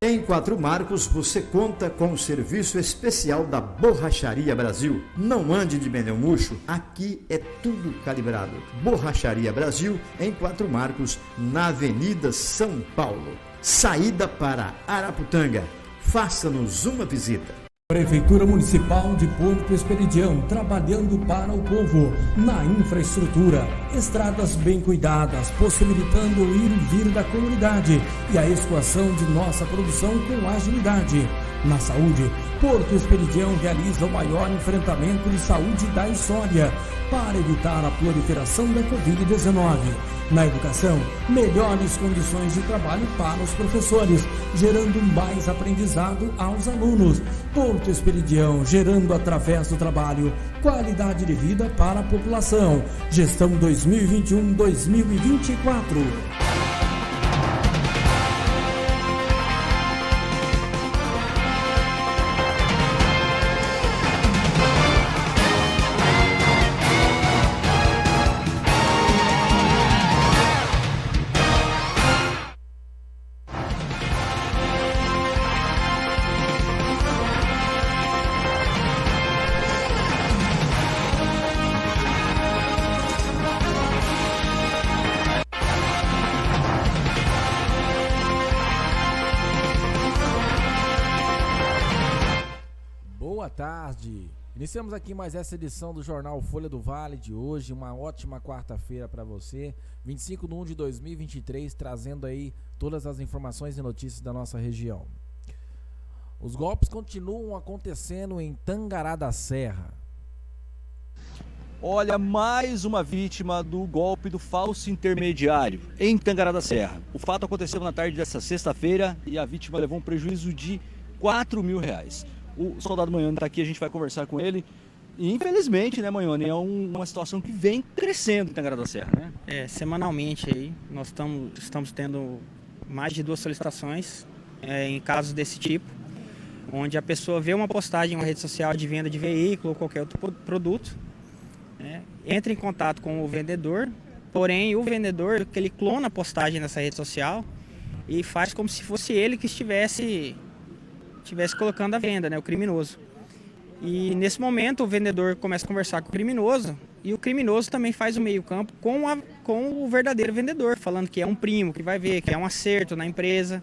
Em Quatro Marcos, você conta com o serviço especial da Borracharia Brasil. Não ande de pneu murcho, aqui é tudo calibrado. Borracharia Brasil, em Quatro Marcos, na Avenida São Paulo. Saída para Araputanga. Faça-nos uma visita. Prefeitura Municipal de Porto Esperidião, trabalhando para o povo, na infraestrutura, estradas bem cuidadas, possibilitando o ir e vir da comunidade e a escoação de nossa produção com agilidade. Na saúde, Porto Esperidião realiza o maior enfrentamento de saúde da história para evitar a proliferação da Covid-19. Na educação, melhores condições de trabalho para os professores, gerando mais aprendizado aos alunos. Porto Esperidião, gerando através do trabalho qualidade de vida para a população. Gestão 2021-2024. Boa tarde, iniciamos aqui mais essa edição do Jornal Folha do Vale de hoje, uma ótima quarta-feira para você, 25 de 1 de 2023, trazendo aí todas as informações e notícias da nossa região. Os golpes continuam acontecendo em Tangará da Serra. Olha, mais uma vítima do golpe do falso intermediário em Tangará da Serra. O fato aconteceu na tarde dessa sexta-feira e a vítima levou um prejuízo de R$4.000. O soldado Manhone está aqui, a gente vai conversar com ele. E infelizmente, né, Manhone, é uma situação que vem crescendo em Tangará da Serra, né? Semanalmente aí, nós estamos tendo mais de 2 solicitações em casos desse tipo, onde a pessoa vê uma postagem em uma rede social de venda de veículo ou qualquer outro produto, né, entra em contato com o vendedor, porém o vendedor, que ele clona a postagem nessa rede social e faz como se fosse ele que estivesse colocando à venda, né, o criminoso. E nesse momento o vendedor começa a conversar com o criminoso e o criminoso também faz o meio campo com o verdadeiro vendedor, falando que é um primo, que vai ver, que é um acerto na empresa.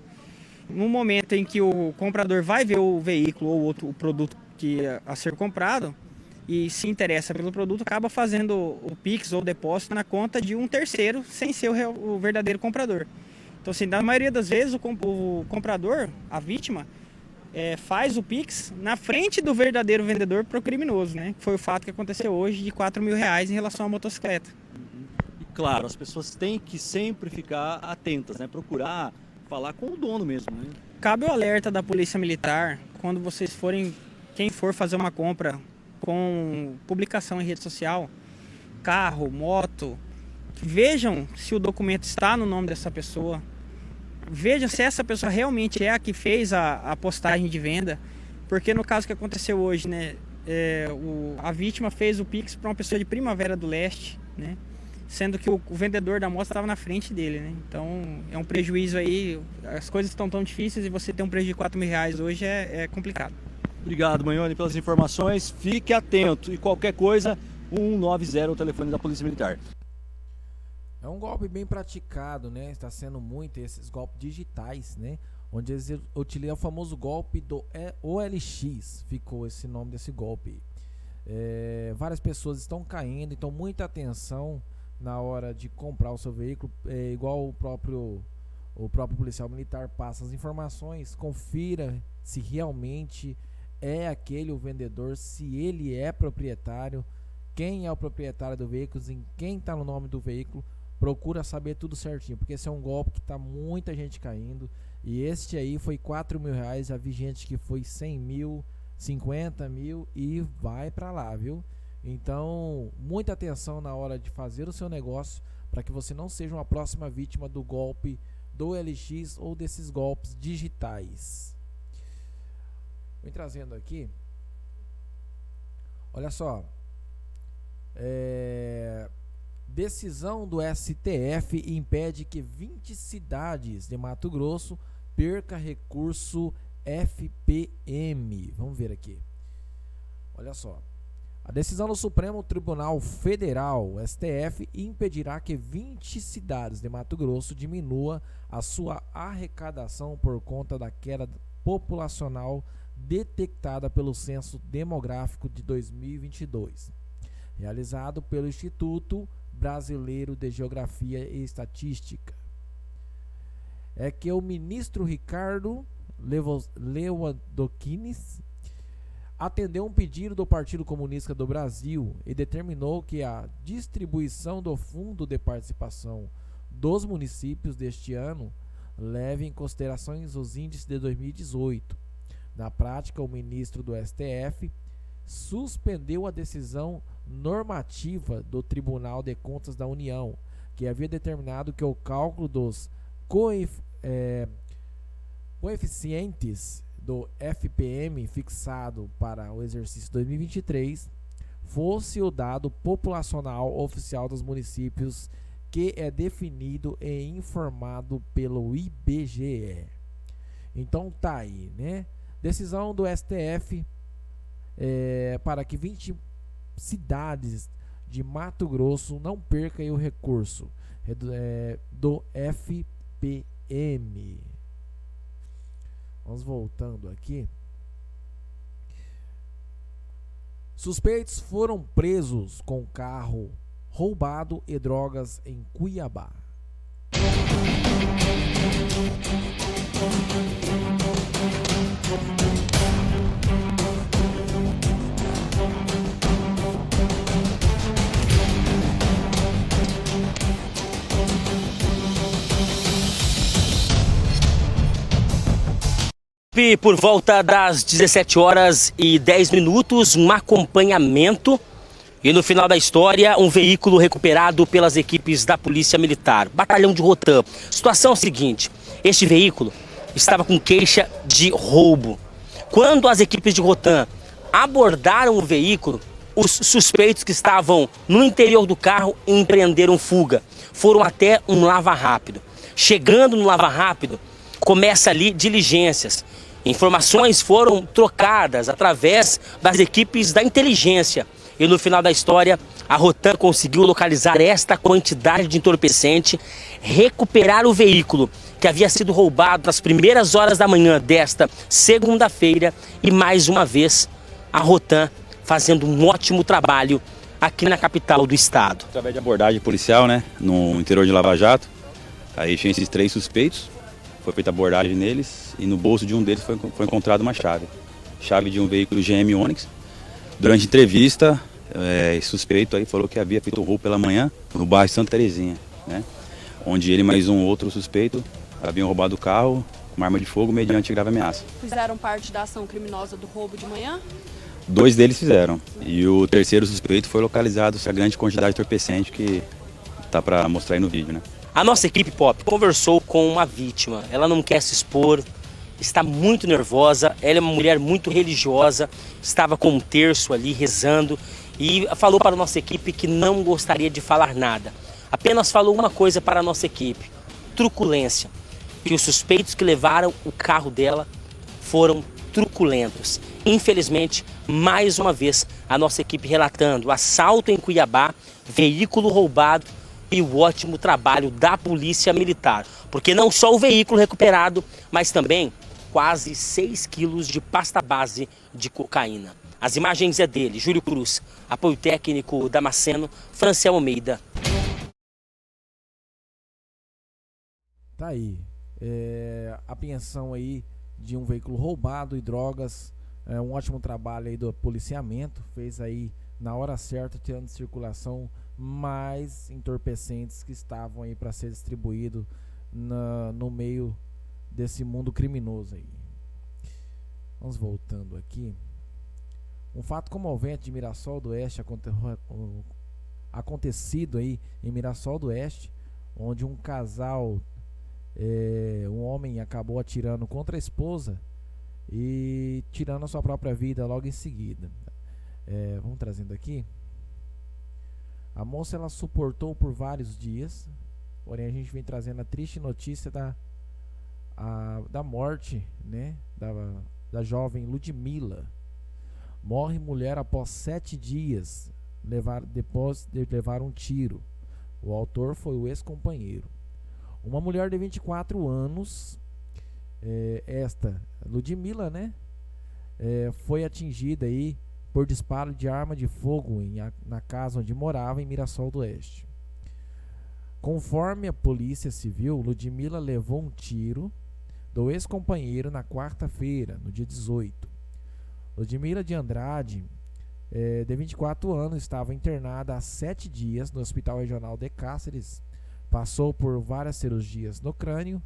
No momento em que o comprador vai ver o veículo ou o produto a ser comprado e se interessa pelo produto, acaba fazendo o Pix ou o depósito na conta de um terceiro sem ser o verdadeiro comprador. Então, assim, na maioria das vezes o comprador, a vítima, faz o Pix na frente do verdadeiro vendedor para o criminoso, né? Que foi o fato que aconteceu hoje de R$4.000 em relação à motocicleta. E claro, as pessoas têm que sempre ficar atentas, né? Procurar falar com o dono mesmo, né? Cabe o alerta da Polícia Militar quando vocês forem, quem for fazer uma compra com publicação em rede social, carro, moto, vejam se o documento está no nome dessa pessoa. Veja se essa pessoa realmente é a que fez a postagem de venda, porque no caso que aconteceu hoje, né, a vítima fez o Pix para uma pessoa de Primavera do Leste, né, sendo que o vendedor da moto estava na frente dele, né, então é um prejuízo aí, as coisas estão tão difíceis e você ter um prejuízo de R$4.000 hoje é complicado. Obrigado, Manhone, pelas informações, fique atento e qualquer coisa, 190, o telefone da Polícia Militar. É um golpe bem praticado, né? Está sendo muito esses golpes digitais, né? Onde eles utilizam o famoso golpe do OLX, ficou esse nome desse golpe. Várias pessoas estão caindo, então muita atenção na hora de comprar o seu veículo, igual o próprio policial militar passa as informações, confira se realmente é aquele o vendedor, se ele é proprietário, quem é o proprietário do veículo, em quem está no nome do veículo. Procura saber tudo certinho, porque esse é um golpe que tá muita gente caindo. E este aí foi R$4.000, já vi gente que foi 100 mil, 50 mil e vai para lá, viu? Então, muita atenção na hora de fazer o seu negócio, para que você não seja uma próxima vítima do golpe do OLX ou desses golpes digitais. Vou trazendo aqui, olha só, decisão do STF impede que 20 cidades de Mato Grosso perca recurso FPM. Vamos ver aqui. Olha só. A decisão do Supremo Tribunal Federal, STF, impedirá que 20 cidades de Mato Grosso diminua a sua arrecadação por conta da queda populacional detectada pelo Censo Demográfico de 2022, realizado pelo Instituto Brasileiro de Geografia e Estatística. É que o ministro Ricardo Lewandowski atendeu um pedido do Partido Comunista do Brasil e determinou que a distribuição do Fundo de Participação dos municípios deste ano leve em consideração os índices de 2018. Na prática, o ministro do STF suspendeu a decisão normativa do Tribunal de Contas da União, que havia determinado que o cálculo dos coeficientes do FPM fixado para o exercício 2023 fosse o dado populacional oficial dos municípios, que é definido e informado pelo IBGE. Então tá aí, né? Decisão do STF para que 20 cidades de Mato Grosso não percam o recurso do FPM. Vamos voltando aqui. Suspeitos foram presos com carro roubado e drogas em Cuiabá. Por volta das 17 horas e 10 minutos, um acompanhamento e no final da história, um veículo recuperado pelas equipes da Polícia Militar, Batalhão de Rotam. Situação é a seguinte, este veículo estava com queixa de roubo. Quando as equipes de Rotam abordaram o veículo, os suspeitos que estavam no interior do carro empreenderam fuga. Foram até um lava-rápido. Chegando no lava-rápido, começa ali diligências. Informações foram trocadas através das equipes da inteligência. E no final da história, a Rotam conseguiu localizar esta quantidade de entorpecente, recuperar o veículo que havia sido roubado nas primeiras horas da manhã desta segunda-feira e mais uma vez a Rotam fazendo um ótimo trabalho aqui na capital do estado. Através de abordagem policial, né, no interior de Lava Jato, aí tinha esses 3 suspeitos, foi feita abordagem neles e no bolso de um deles foi encontrada uma chave de um veículo GM Onix. Durante a entrevista, esse suspeito aí falou que havia feito um roubo pela manhã no bairro Santa Terezinha, né, onde ele e mais um outro suspeito haviam roubado o carro com uma arma de fogo mediante grave ameaça. Fizeram parte da ação criminosa do roubo de manhã? 2 deles fizeram. E o terceiro suspeito foi localizado essa grande quantidade de entorpecente que tá para mostrar aí no vídeo, né? A nossa equipe Pop conversou com uma vítima. Ela não quer se expor, está muito nervosa. Ela é uma mulher muito religiosa, estava com um terço ali rezando e falou para a nossa equipe que não gostaria de falar nada. Apenas falou uma coisa para a nossa equipe: truculência. Que os suspeitos que levaram o carro dela foram truculentos. Infelizmente, mais uma vez, a nossa equipe relatando assalto em Cuiabá, veículo roubado e o ótimo trabalho da Polícia Militar. Porque não só o veículo recuperado, mas também quase 6 quilos de pasta base de cocaína. As imagens é dele, Júlio Cruz, apoio técnico Damasceno, Franciel Almeida. Tá aí. Apreensão aí de um veículo roubado e drogas. Um ótimo trabalho aí do policiamento. Fez aí na hora certa, tirando de circulação mais entorpecentes que estavam aí para ser distribuído no meio desse mundo criminoso aí. Vamos voltando aqui. Um fato comovente de Mirassol do Oeste acontecido aí em Mirassol do Oeste, onde um casal, um homem acabou atirando contra a esposa e tirando a sua própria vida logo em seguida. Vamos trazendo aqui. A moça ela suportou por vários dias, porém a gente vem trazendo a triste notícia da da morte, né, da jovem Ludmila. Morre mulher após 7 dias depois de levar um tiro. O autor foi o ex-companheiro. Uma mulher de 24 anos, esta Ludmila, né, foi atingida aí por disparo de arma de fogo na casa onde morava, em Mirassol do Oeste. Conforme a Polícia Civil, Ludmila levou um tiro do ex-companheiro na quarta-feira, no dia 18. Ludmila de Andrade, de 24 anos, estava internada há 7 dias no Hospital Regional de Cáceres, passou por várias cirurgias no crânio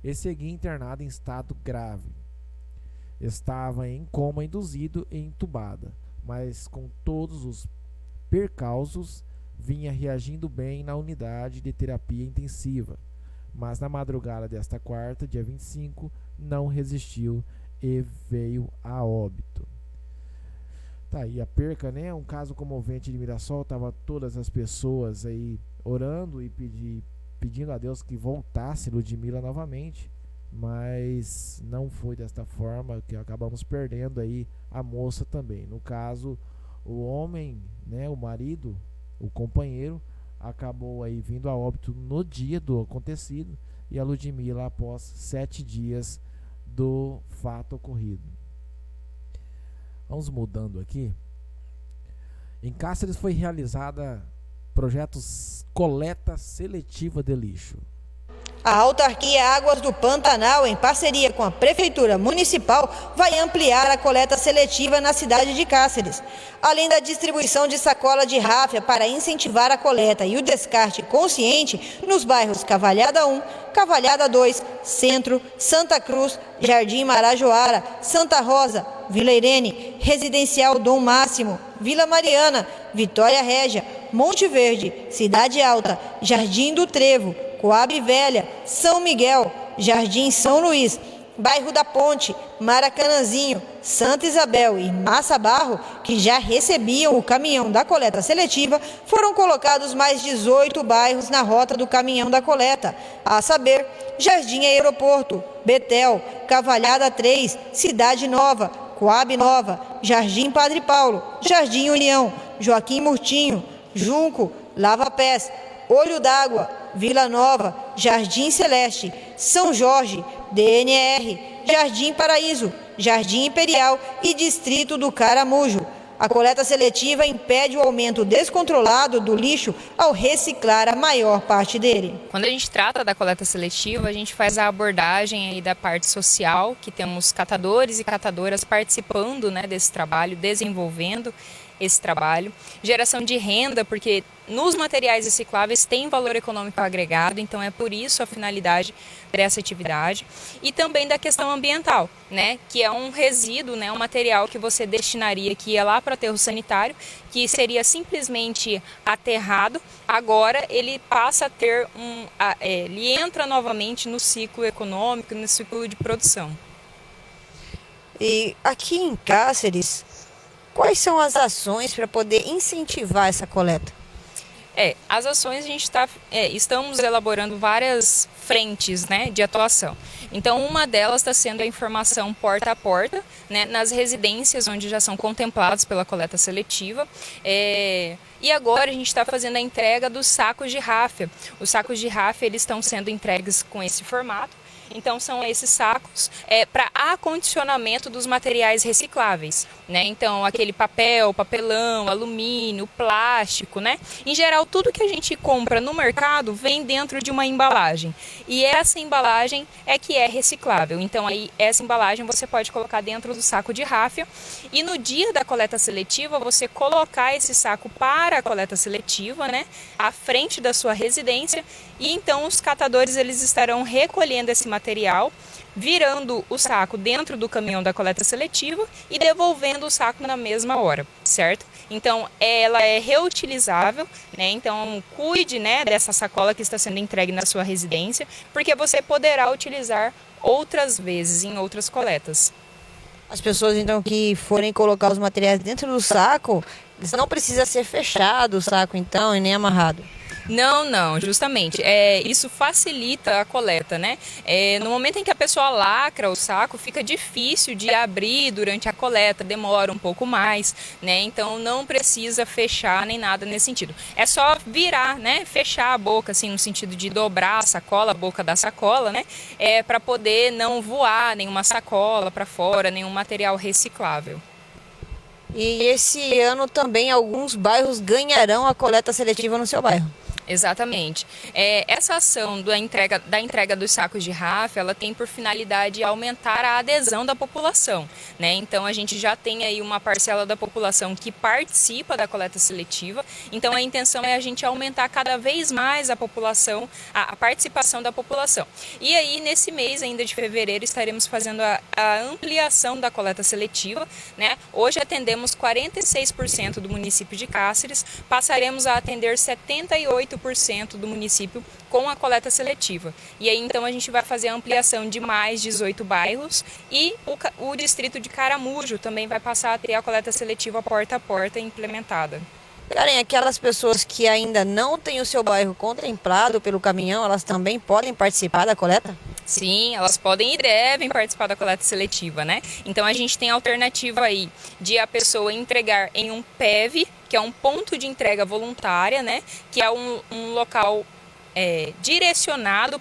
e seguia internada em estado grave. Estava em coma induzido e entubada, mas com todos os percalços vinha reagindo bem na unidade de terapia intensiva, mas na madrugada desta quarta, dia 25, não resistiu e veio a óbito. Tá aí a perca, né? Um caso comovente de Mirassol, tava todas as pessoas aí orando e pedindo a Deus que voltasse Ludmila novamente, mas não foi desta forma, que acabamos perdendo aí a moça também. No caso, o homem, né, o marido, o companheiro, acabou aí vindo a óbito no dia do acontecido, e a Ludmila após 7 dias do fato ocorrido. Vamos mudando aqui. Em Cáceres foi realizada projetos coleta seletiva de lixo. A autarquia Águas do Pantanal, em parceria com a Prefeitura Municipal, vai ampliar a coleta seletiva na cidade de Cáceres. Além da distribuição de sacola de ráfia para incentivar a coleta e o descarte consciente nos bairros Cavalhada 1, Cavalhada 2, Centro, Santa Cruz, Jardim Marajoara, Santa Rosa, Vila Irene, Residencial Dom Máximo, Vila Mariana, Vitória Régia, Monte Verde, Cidade Alta, Jardim do Trevo, Coab Velha, São Miguel, Jardim São Luís, Bairro da Ponte, Maracanãzinho, Santa Isabel e Massa Barro, que já recebiam o caminhão da coleta seletiva, foram colocados mais 18 bairros na rota do caminhão da coleta, a saber, Jardim Aeroporto, Betel, Cavalhada 3, Cidade Nova, Coab Nova, Jardim Padre Paulo, Jardim União, Joaquim Murtinho, Junco, Lava Pés, Olho d'Água, Vila Nova, Jardim Celeste, São Jorge, DNR, Jardim Paraíso, Jardim Imperial e Distrito do Caramujo. A coleta seletiva impede o aumento descontrolado do lixo ao reciclar a maior parte dele. Quando a gente trata da coleta seletiva, a gente faz a abordagem aí da parte social, que temos catadores e catadoras participando, né, desse trabalho, desenvolvendo esse trabalho. Geração de renda, porque nos materiais recicláveis tem valor econômico agregado, então é por isso a finalidade dessa atividade. E também da questão ambiental, né, que é um resíduo, né, um material que você destinaria, que ia lá para o aterro sanitário, que seria simplesmente aterrado, agora ele passa a ter ele entra novamente no ciclo econômico, no ciclo de produção. E aqui em Cáceres, quais são as ações para poder incentivar essa coleta? As ações a gente estamos elaborando várias frentes, né, de atuação. Então, uma delas está sendo a informação porta a porta, né, nas residências onde já são contemplados pela coleta seletiva. E agora a gente está fazendo a entrega dos sacos de ráfia. Os sacos de ráfia eles estão sendo entregues com esse formato. Então, são esses sacos para acondicionamento dos materiais recicláveis, né? Então, aquele papel, papelão, alumínio, plástico, né? Em geral, tudo que a gente compra no mercado vem dentro de uma embalagem. E essa embalagem é que é reciclável. Então, aí, essa embalagem você pode colocar dentro do saco de ráfia. E no dia da coleta seletiva, você colocar esse saco para a coleta seletiva, né? À frente da sua residência. E então, os catadores eles estarão recolhendo esse material, virando o saco dentro do caminhão da coleta seletiva e devolvendo o saco na mesma hora, certo? Então, ela é reutilizável, né? Então, cuide, né, dessa sacola que está sendo entregue na sua residência, porque você poderá utilizar outras vezes em outras coletas. As pessoas, então, que forem colocar os materiais dentro do saco, não precisa ser fechado o saco, então, e nem amarrado. Não, justamente. Isso facilita a coleta, né? No momento em que a pessoa lacra o saco, fica difícil de abrir durante a coleta, demora um pouco mais, né? Então não precisa fechar nem nada nesse sentido. É só virar, né? Fechar a boca, assim, no sentido de dobrar a sacola, a boca da sacola, né? Para poder não voar nenhuma sacola para fora, nenhum material reciclável. E esse ano também alguns bairros ganharão a coleta seletiva no seu bairro. Exatamente. Essa ação da entrega dos sacos de Ráfia, ela tem por finalidade aumentar a adesão da população, né? Então a gente já tem aí uma parcela da população que participa da coleta seletiva, então a intenção é a gente aumentar cada vez mais a população, a participação da população. E aí nesse mês ainda de fevereiro estaremos fazendo a ampliação da coleta seletiva, né? Hoje atendemos 46% do município de Cáceres, passaremos a atender 78% do município com a coleta seletiva. E aí então a gente vai fazer a ampliação de mais 18 bairros e o distrito de Caramujo também vai passar a ter a coleta seletiva porta a porta implementada. Karen, aquelas pessoas que ainda não têm o seu bairro contemplado pelo caminhão, elas também podem participar da coleta? Sim, elas podem e devem participar da coleta seletiva, né? Então a gente tem a alternativa aí de a pessoa entregar em um PEV, que é um ponto de entrega voluntária, né? Que é um local direcionado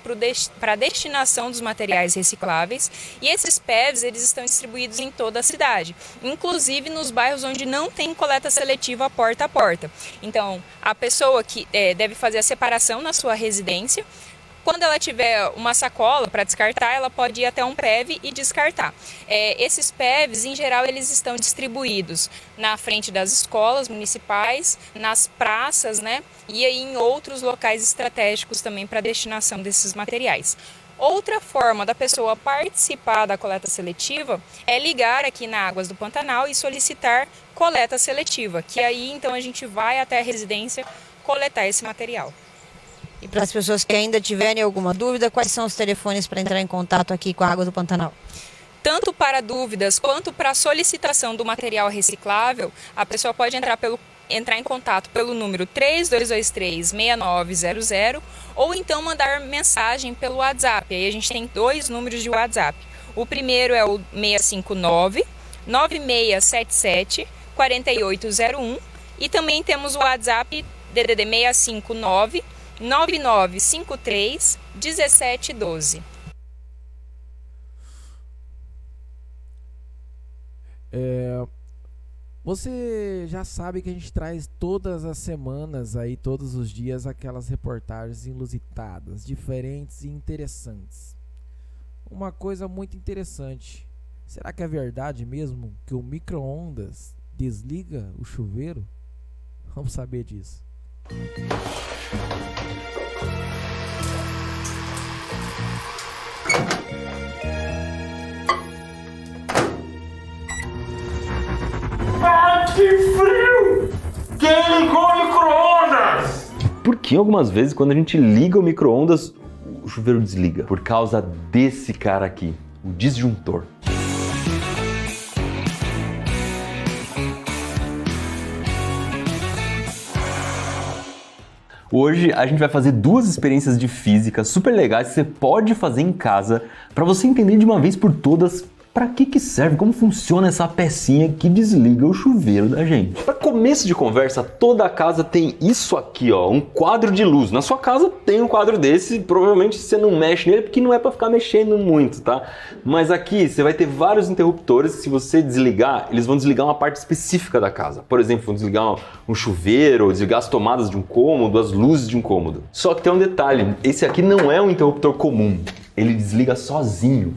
para a destinação dos materiais recicláveis, e esses PEVs eles estão distribuídos em toda a cidade, inclusive nos bairros onde não tem coleta seletiva porta a porta. Então a pessoa que deve fazer a separação na sua residência. Quando ela tiver uma sacola para descartar, ela pode ir até um PEV e descartar. Esses PEVs, em geral, eles estão distribuídos na frente das escolas municipais, nas praças, né? E aí em outros locais estratégicos também para destinação desses materiais. Outra forma da pessoa participar da coleta seletiva é ligar aqui na Águas do Pantanal e solicitar coleta seletiva, que aí então a gente vai até a residência coletar esse material. E para as pessoas que ainda tiverem alguma dúvida, quais são os telefones para entrar em contato aqui com a Água do Pantanal? Tanto para dúvidas quanto para solicitação do material reciclável, a pessoa pode entrar em contato pelo número 3223-6900 ou então mandar mensagem pelo WhatsApp. Aí a gente tem 2 números de WhatsApp. O primeiro é o 659-9677-4801 e também temos o WhatsApp DDD 659-9953-1712. Você já sabe que a gente traz todas as semanas aí, todos os dias, aquelas reportagens inusitadas, diferentes e interessantes. Uma coisa muito interessante. Será que é verdade mesmo que o micro-ondas desliga o chuveiro? Vamos saber disso. Ai, que frio! Quem ligou o micro-ondas? Porque algumas vezes quando a gente liga o micro-ondas, o chuveiro desliga. Por causa desse cara aqui, o disjuntor. Hoje a gente vai fazer 2 experiências de física super legais que você pode fazer em casa para você entender de uma vez por todas para que serve, como funciona essa pecinha que desliga o chuveiro da gente. Para começo de conversa, toda casa tem isso aqui, ó, um quadro de luz. Na sua casa tem um quadro desse, provavelmente você não mexe nele porque não é para ficar mexendo muito, tá? Mas aqui você vai ter vários interruptores que se você desligar, eles vão desligar uma parte específica da casa. Por exemplo, vão desligar um chuveiro, ou desligar as tomadas de um cômodo, as luzes de um cômodo. Só que tem um detalhe, esse aqui não é um interruptor comum, ele desliga sozinho.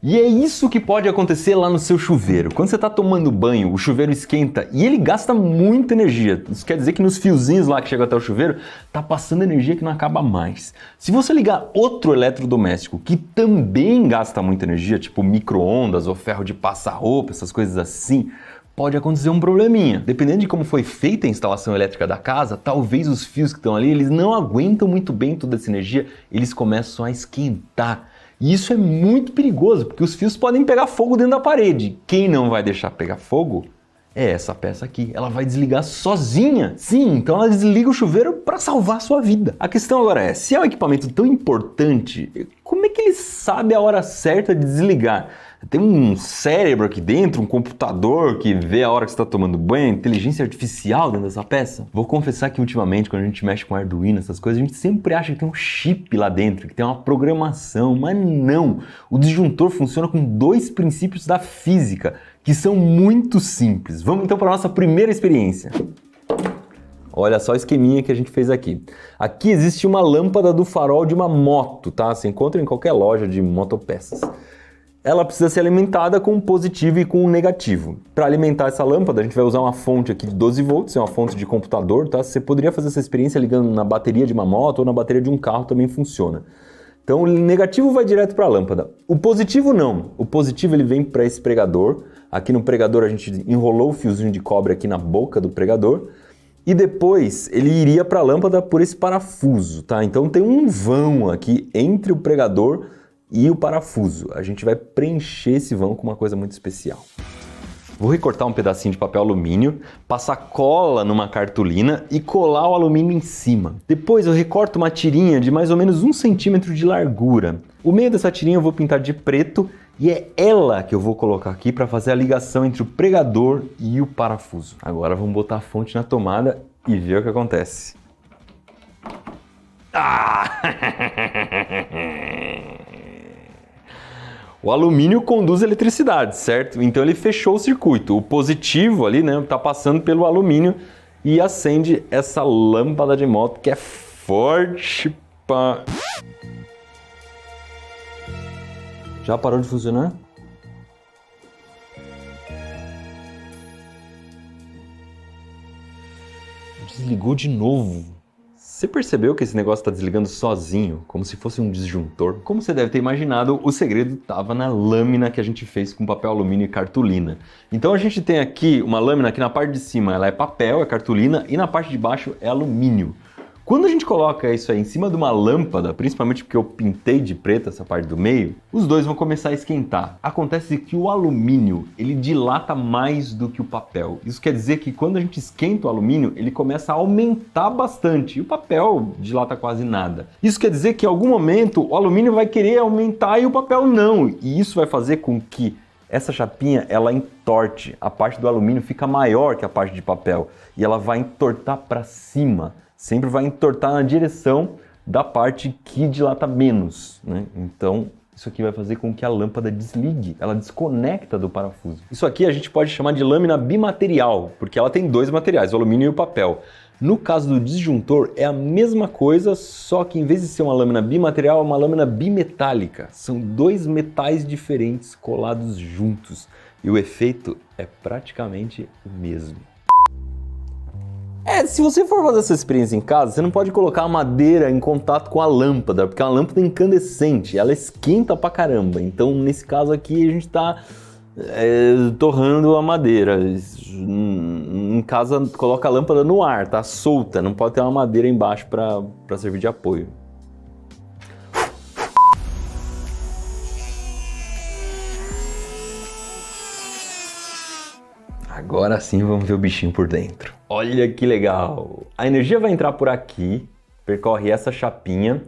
E é isso que pode acontecer lá no seu chuveiro. Quando você está tomando banho, o chuveiro esquenta e ele gasta muita energia. Isso quer dizer que nos fiozinhos lá que chegam até o chuveiro, tá passando energia que não acaba mais. Se você ligar outro eletrodoméstico que também gasta muita energia, tipo micro-ondas ou ferro de passar roupa, essas coisas assim, pode acontecer um probleminha. Dependendo de como foi feita a instalação elétrica da casa, talvez os fios que estão ali, eles não aguentam muito bem toda essa energia, eles começam a esquentar. E isso é muito perigoso, porque os fios podem pegar fogo dentro da parede. Quem não vai deixar pegar fogo é essa peça aqui. Ela vai desligar sozinha. Sim, então ela desliga o chuveiro para salvar a sua vida. A questão agora é, se é um equipamento tão importante, como é que ele sabe a hora certa de desligar? Tem um cérebro aqui dentro, um computador que vê a hora que você está tomando banho, inteligência artificial dentro dessa peça? Vou confessar que ultimamente, quando a gente mexe com Arduino, essas coisas, a gente sempre acha que tem um chip lá dentro, que tem uma programação, mas não. O disjuntor funciona com 2 princípios da física, que são muito simples. Vamos então para a nossa primeira experiência. Olha só o esqueminha que a gente fez aqui. Aqui existe uma lâmpada do farol de uma moto, tá? Você encontra em qualquer loja de motopeças. Ela precisa ser alimentada com um positivo e com um negativo. Para alimentar essa lâmpada, a gente vai usar uma fonte aqui de 12 volts, é uma fonte de computador, tá? Você poderia fazer essa experiência ligando na bateria de uma moto ou na bateria de um carro, também funciona. Então o negativo vai direto para a lâmpada. O positivo não. O positivo ele vem para esse pregador. Aqui no pregador a gente enrolou o fiozinho de cobre aqui na boca do pregador. E depois ele iria para a lâmpada por esse parafuso, tá? Então tem um vão aqui entre o pregador e o parafuso. A gente vai preencher esse vão com uma coisa muito especial. Vou recortar um pedacinho de papel alumínio, passar cola numa cartolina e colar o alumínio em cima. Depois eu recorto uma tirinha de mais ou menos 1 centímetro de largura. O meio dessa tirinha eu vou pintar de preto e é ela que eu vou colocar aqui para fazer a ligação entre o pregador e o parafuso. Agora vamos botar a fonte na tomada e ver o que acontece. O alumínio conduz eletricidade, certo? Então ele fechou o circuito. O positivo ali, né, tá passando pelo alumínio e acende essa lâmpada de moto que é forte pra... Já parou de funcionar? Desligou de novo. Você percebeu que esse negócio está desligando sozinho, como se fosse um disjuntor? Como você deve ter imaginado, o segredo estava na lâmina que a gente fez com papel alumínio e cartolina. Então a gente tem aqui uma lâmina que na parte de cima ela é papel, é cartolina, e na parte de baixo é alumínio. Quando a gente coloca isso aí em cima de uma lâmpada, principalmente porque eu pintei de preto essa parte do meio, os dois vão começar a esquentar. Acontece que o alumínio, ele dilata mais do que o papel. Isso quer dizer que quando a gente esquenta o alumínio, ele começa a aumentar bastante e o papel dilata quase nada. Isso quer dizer que em algum momento o alumínio vai querer aumentar e o papel não. E isso vai fazer com que essa chapinha, ela entorte. A parte do alumínio fica maior que a parte de papel e ela vai entortar para cima. Sempre vai entortar na direção da parte que dilata menos, né? Então, isso aqui vai fazer com que a lâmpada desligue, ela desconecta do parafuso. Isso aqui a gente pode chamar de lâmina bimaterial, porque ela tem 2 materiais, o alumínio e o papel. No caso do disjuntor, é a mesma coisa, só que em vez de ser uma lâmina bimaterial, é uma lâmina bimetálica. São 2 metais diferentes colados juntos, e o efeito é praticamente o mesmo. Se você for fazer essa experiência em casa, você não pode colocar a madeira em contato com a lâmpada, porque é uma lâmpada incandescente, ela esquenta pra caramba. Então, nesse caso aqui, a gente tá torrando a madeira. Em casa, coloca a lâmpada no ar, tá solta, não pode ter uma madeira embaixo para servir de apoio. Agora sim vamos ver o bichinho por dentro. Olha que legal! A energia vai entrar por aqui, percorre essa chapinha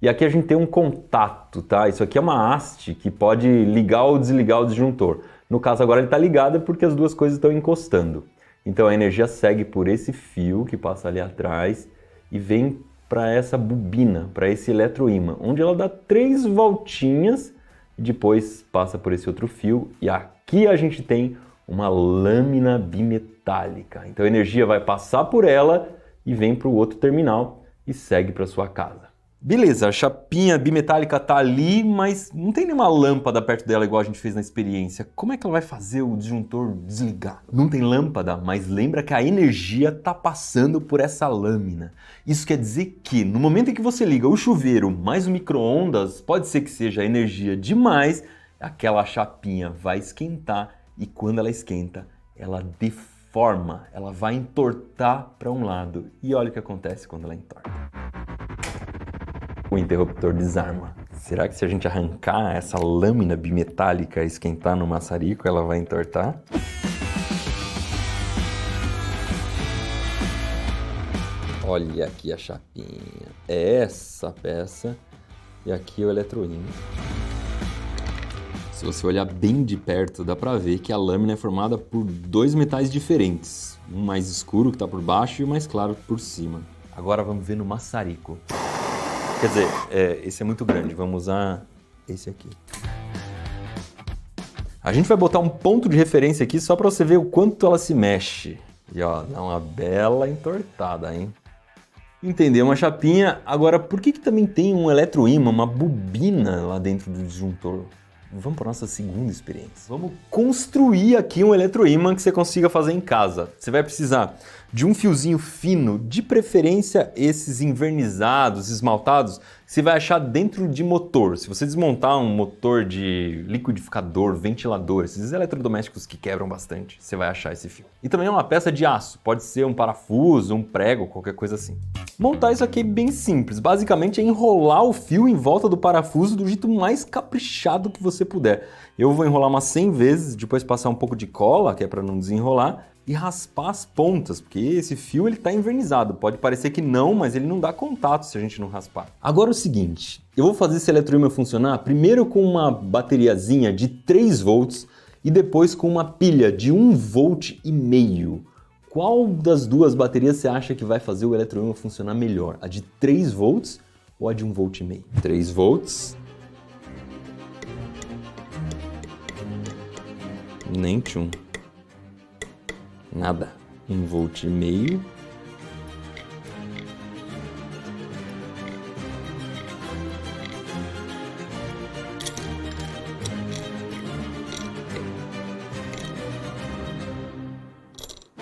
e aqui a gente tem um contato, tá? Isso aqui é uma haste que pode ligar ou desligar o disjuntor. No caso agora ele está ligado porque as duas coisas estão encostando. Então a energia segue por esse fio que passa ali atrás e vem para essa bobina, para esse eletroímã, onde ela dá 3 voltinhas e depois passa por esse outro fio e aqui a gente tem uma lâmina bimetálica. Então a energia vai passar por ela e vem para o outro terminal e segue para sua casa. Beleza, a chapinha bimetálica tá ali, mas não tem nenhuma lâmpada perto dela igual a gente fez na experiência. Como é que ela vai fazer o disjuntor desligar? Não tem lâmpada, mas lembra que a energia tá passando por essa lâmina. Isso quer dizer que no momento em que você liga o chuveiro mais o micro-ondas, pode ser que seja energia demais, aquela chapinha vai esquentar e quando ela esquenta, ela deforma, ela vai entortar para um lado. E olha o que acontece quando ela entorta. O interruptor desarma. Será que se a gente arrancar essa lâmina bimetálica e esquentar no maçarico, ela vai entortar? Olha aqui a chapinha. É essa peça. E aqui o eletroímã. Se você olhar bem de perto, dá pra ver que a lâmina é formada por dois metais diferentes. Um mais escuro que tá por baixo e o mais claro por cima. Agora vamos ver no maçarico. Quer dizer, esse é muito grande. Vamos usar esse aqui. A gente vai botar um ponto de referência aqui só pra você ver o quanto ela se mexe. E ó, dá uma bela entortada, hein? Entendeu uma chapinha. Agora, por que também tem um eletroímã, uma bobina lá dentro do disjuntor? Vamos para a nossa segunda experiência. Vamos construir aqui um eletroímã que você consiga fazer em casa. Você vai precisar de um fiozinho fino, de preferência esses envernizados, esmaltados, que você vai achar dentro de motor. Se você desmontar um motor de liquidificador, ventilador, esses eletrodomésticos que quebram bastante, você vai achar esse fio. E também é uma peça de aço, pode ser um parafuso, um prego, qualquer coisa assim. Montar isso aqui é bem simples, basicamente é enrolar o fio em volta do parafuso do jeito mais caprichado que você puder. Eu vou enrolar umas 100 vezes, depois passar um pouco de cola, que é para não desenrolar, e raspar as pontas, porque esse fio ele está envernizado. Pode parecer que não, mas ele não dá contato se a gente não raspar. Agora o seguinte, eu vou fazer esse eletroímã funcionar primeiro com uma bateriazinha de 3 volts e depois com uma pilha de 1,5 volt. Qual das duas baterias você acha que vai fazer o eletroímã funcionar melhor? A de 3 volts ou a de 1,5 volt? 3 volts. Nem tchum. Nada. 1,5 volt.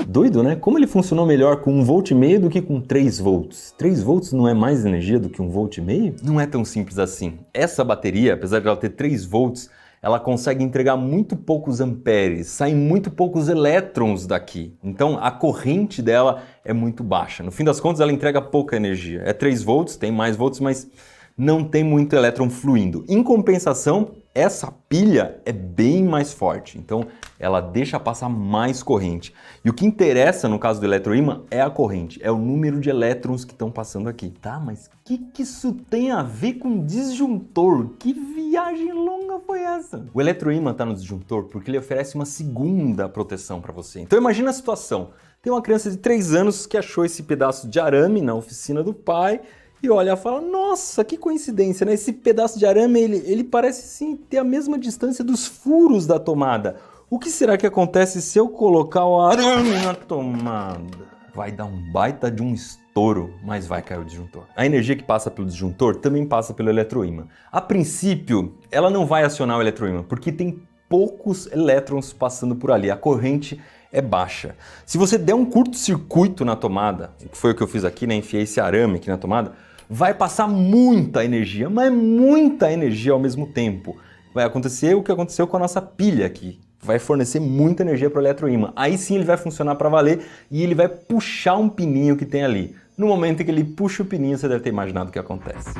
Doido, né? Como ele funcionou melhor com 1,5 volt do que com 3 volts? 3 volts não é mais energia do que 1,5 volt? Não é tão simples assim. Essa bateria, apesar de ela ter 3 volts, ela consegue entregar muito poucos amperes, saem muito poucos elétrons daqui. Então a corrente dela é muito baixa. No fim das contas ela entrega pouca energia. É 3 volts, tem mais volts, mas não tem muito elétron fluindo. Em compensação, essa pilha é bem mais forte, então ela deixa passar mais corrente. E o que interessa no caso do eletroímã é a corrente, é o número de elétrons que estão passando aqui. Tá, mas o que isso tem a ver com disjuntor? Que viagem longa foi essa? O eletroímã está no disjuntor porque ele oferece uma segunda proteção para você. Então imagina a situação, tem uma criança de 3 anos que achou esse pedaço de arame na oficina do pai, e olha, fala, nossa, que coincidência, né? Esse pedaço de arame, ele parece sim ter a mesma distância dos furos da tomada. O que será que acontece se eu colocar o arame na tomada? Vai dar um baita de um estouro, mas vai cair o disjuntor. A energia que passa pelo disjuntor também passa pelo eletroímã. A princípio, ela não vai acionar o eletroímã, porque tem poucos elétrons passando por ali. A corrente é baixa. Se você der um curto-circuito na tomada, que foi o que eu fiz aqui, né? Enfiei esse arame aqui na tomada, vai passar muita energia, mas muita energia ao mesmo tempo. Vai acontecer o que aconteceu com a nossa pilha aqui. Vai fornecer muita energia para o eletroímã. Aí sim ele vai funcionar para valer e ele vai puxar um pininho que tem ali. No momento em que ele puxa o pininho, você deve ter imaginado o que acontece.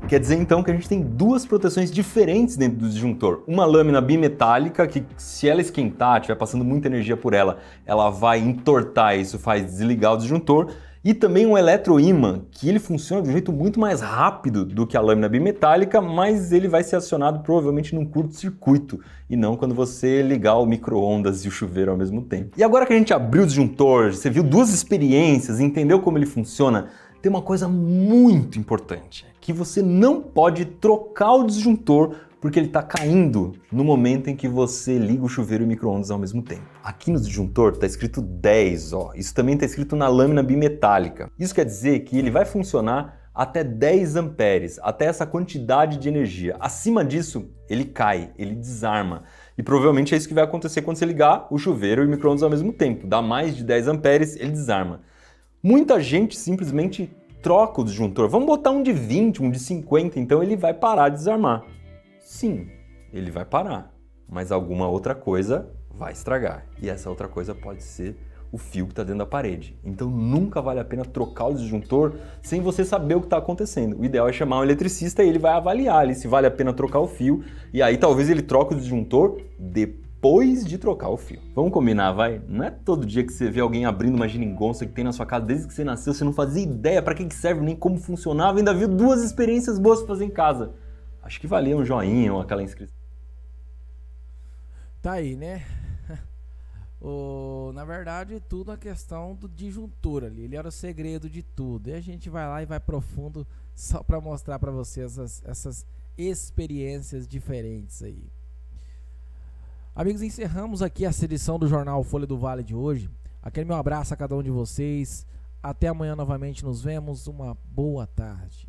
Quer dizer então que a gente tem duas proteções diferentes dentro do disjuntor. Uma lâmina bimetálica que, se ela esquentar, estiver passando muita energia por ela, ela vai entortar e isso faz desligar o disjuntor. E também um eletroímã, que ele funciona de um jeito muito mais rápido do que a lâmina bimetálica, mas ele vai ser acionado provavelmente num curto-circuito e não quando você ligar o micro-ondas e o chuveiro ao mesmo tempo. E agora que a gente abriu o disjuntor, você viu duas experiências, entendeu como ele funciona, tem uma coisa muito importante, que você não pode trocar o disjuntor porque ele está caindo no momento em que você liga o chuveiro e o micro-ondas ao mesmo tempo. Aqui no disjuntor está escrito 10, ó. Isso também está escrito na lâmina bimetálica. Isso quer dizer que ele vai funcionar até 10 amperes, até essa quantidade de energia. Acima disso, ele cai, ele desarma. E provavelmente é isso que vai acontecer quando você ligar o chuveiro e o micro-ondas ao mesmo tempo. Dá mais de 10 amperes, ele desarma. Muita gente simplesmente troca o disjuntor. Vamos botar um de 20, um de 50, então ele vai parar de desarmar. Sim, ele vai parar, mas alguma outra coisa vai estragar. E essa outra coisa pode ser o fio que está dentro da parede. Então nunca vale a pena trocar o disjuntor sem você saber o que está acontecendo. O ideal é chamar um eletricista e ele vai avaliar ali se vale a pena trocar o fio. E aí talvez ele troque o disjuntor depois depois de trocar o fio. Vamos combinar, vai? Não é todo dia que você vê alguém abrindo uma geringonça que tem na sua casa desde que você nasceu, você não fazia ideia pra que serve nem como funcionava, ainda viu 2 experiências boas pra fazer em casa. Acho que valia um joinha ou aquela inscrição. Tá aí, né? Na verdade, tudo a questão do disjuntor ali. Ele era o segredo de tudo. E a gente vai lá e vai profundo só pra mostrar pra vocês essas experiências diferentes aí. Amigos, encerramos aqui a edição do Jornal Folha do Vale de hoje. Aquele meu abraço a cada um de vocês. Até amanhã novamente nos vemos. Uma boa tarde.